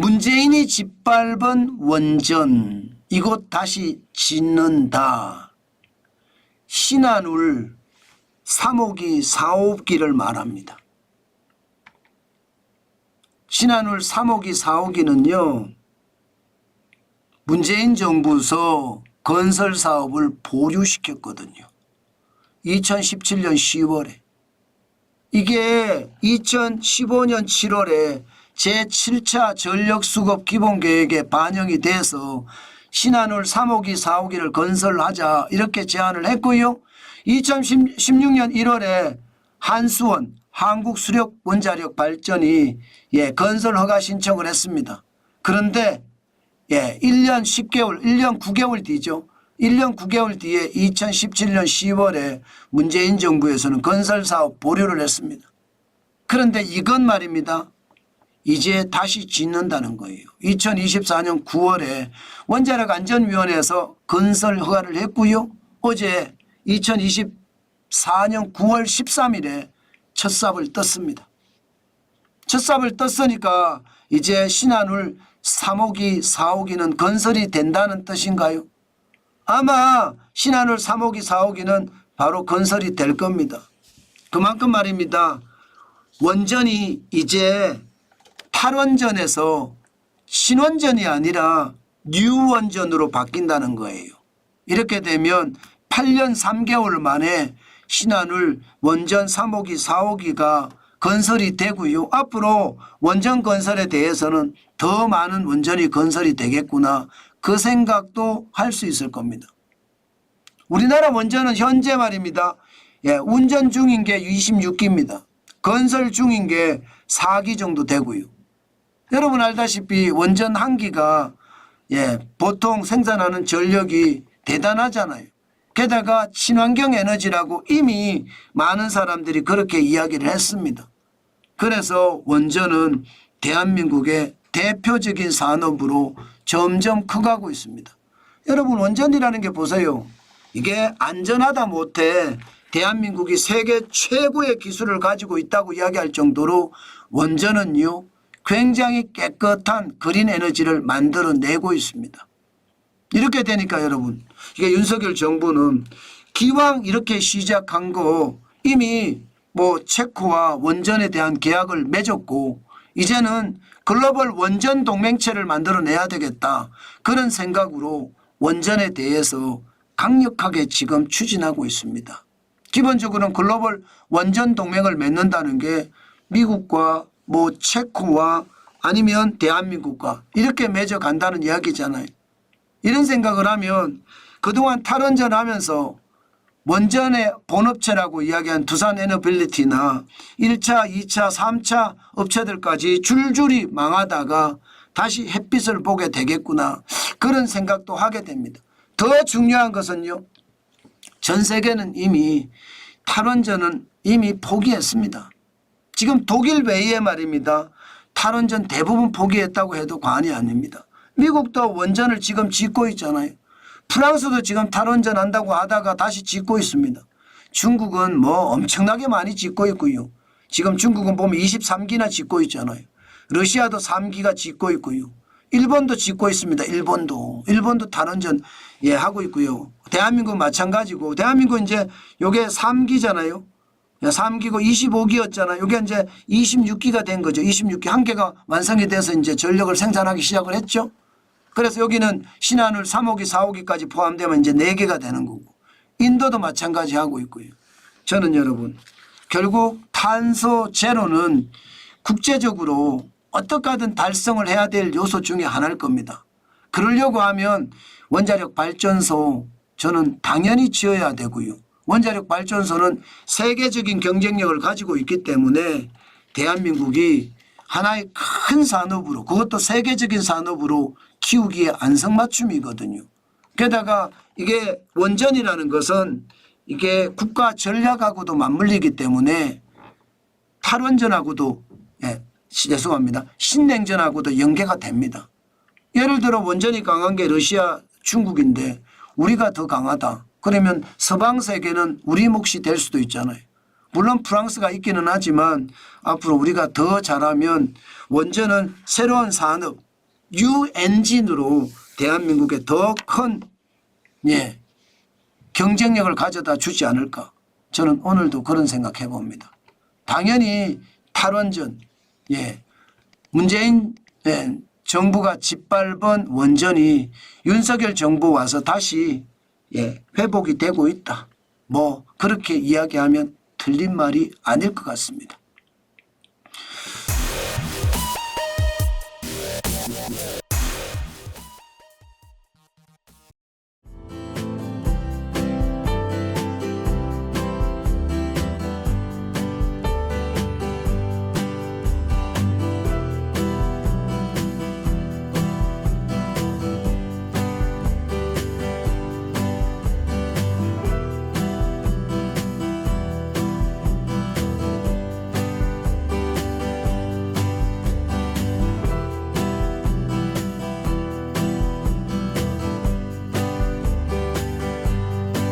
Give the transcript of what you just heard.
문재인이 짓밟은 원전 이곳 다시 짓는다. 신한울 3호기 4호기를 말합니다. 신한울 3호기 4호기는요. 문재인 정부에서 건설 사업을 보류시켰거든요. 2017년 10월에. 이게 2015년 7월에 제7차 전력수급 기본계획에 반영이 돼서 신한울 3호기 4호기를 건설하자 이렇게 제안을 했고요. 2016년 1월에 한수원 한국수력원자력발전이 건설 허가 신청을 했습니다. 그런데 1년 10개월, 1년 9개월 뒤죠. 1년 9개월 뒤에 2017년 10월에 문재인 정부에서는 건설사업 보류를 했습니다. 그런데 이건 말입니다. 이제 다시 짓는다는 거예요. 2024년 9월에 원자력안전위원회에서 건설 허가를 했고요. 어제 2024년 9월 13일에 첫 삽을 떴습니다. 첫 삽을 떴으니까 이제 신한울 3호기 4호기는 건설이 된다는 뜻인가요? 아마 신한울 3호기 4호기는 바로 건설이 될 겁니다. 그만큼 말입니다. 원전이 이제 탈원전에서 신원전이 아니라 뉴원전으로 바뀐다는 거예요. 이렇게 되면 8년 3개월 만에 신한울 원전 3호기 4호기가 건설이 되고요. 앞으로 원전 건설에 대해서는 더 많은 원전이 건설이 되겠구나. 그 생각도 할 수 있을 겁니다. 우리나라 원전은 현재 말입니다. 운전 중인 게 26기입니다. 건설 중인 게 4기 정도 되고요. 여러분 알다시피 원전 한 기가 보통 생산하는 전력이 대단하잖아요. 게다가 친환경 에너지라고 이미 많은 사람들이 그렇게 이야기를 했습니다. 그래서 원전은 대한민국의 대표적인 산업으로 점점 커가고 있습니다. 여러분 원전이라는 게 보세요. 이게 안전하다 못해 대한민국이 세계 최고의 기술을 가지고 있다고 이야기할 정도로 원전은요. 굉장히 깨끗한 그린 에너지를 만들어내고 있습니다. 이렇게 되니까 여러분 이게 윤석열 정부는 기왕 이렇게 시작한 거 이미 체코와 원전에 대한 계약을 맺었고 이제는 글로벌 원전 동맹체를 만들어내야 되겠다. 그런 생각으로 원전에 대해서 강력하게 지금 추진하고 있습니다. 기본적으로는 글로벌 원전 동맹을 맺는다는 게 미국과 체코와 아니면 대한민국과 이렇게 맺어간다는 이야기잖아요. 이런 생각을 하면 그동안 탈원전 하면서 원전의 본업체라고 이야기한 두산에너빌리티나 1차, 2차, 3차 업체들까지 줄줄이 망하다가 다시 햇빛을 보게 되겠구나. 그런 생각도 하게 됩니다. 더 중요한 것은요. 전 세계는 이미 탈원전은 이미 포기했습니다. 지금 독일 외에 말입니다. 탈원전 대부분 포기했다고 해도 과언이 아닙니다. 미국도 원전을 지금 짓고 있잖아요. 프랑스도 지금 탈원전 한다고 하다가 다시 짓고 있습니다. 중국은 엄청나게 많이 짓고 있고요. 지금 중국은 보면 23기나 짓고 있잖아요. 러시아도 3기가 짓고 있고요. 일본도 짓고 있습니다. 일본도 탈원전 하고 있고요. 대한민국 마찬가지고 대한민국 이제 요게 3기잖아요. 3기고 25기였잖아요. 요게 이제 26기가 된 거죠. 26기 한 개가 완성이 돼서 이제 전력을 생산하기 시작을 했죠. 그래서 여기는 신한울 3호기 4호기까지 포함되면 이제 4개가 되는 거고 인도도 마찬가지 하고 있고요. 저는 여러분 결국 탄소 제로는 국제적으로 어떻게 하든 달성을 해야 될 요소 중에 하나일 겁니다. 그러려고 하면 원자력 발전소 저는 당연히 지어야 되고요. 원자력 발전소는 세계적인 경쟁력을 가지고 있기 때문에 대한민국이 하나의 큰 산업으로 그것도 세계적인 산업으로 키우기에 안성맞춤이거든요. 게다가 이게 원전이라는 것은 이게 국가 전략하고도 맞물리기 때문에 탈원전하고도 죄송합니다. 신냉전하고도 연계가 됩니다. 예를 들어 원전이 강한 게 러시아 중국인데 우리가 더 강하다. 그러면 서방 세계는 우리 몫이 될 수도 있잖아요. 물론 프랑스가 있기는 하지만 앞으로 우리가 더 잘하면 원전은 새로운 산업 뉴 엔진으로 대한민국에 더 큰 경쟁력을 가져다 주지 않을까. 저는 오늘도 그런 생각해 봅니다. 당연히 탈원전, 문재인 정부가 짓밟은 원전이 윤석열 정부 와서 다시 회복이 되고 있다. 뭐 그렇게 이야기하면 틀린 말이 아닐 것 같습니다.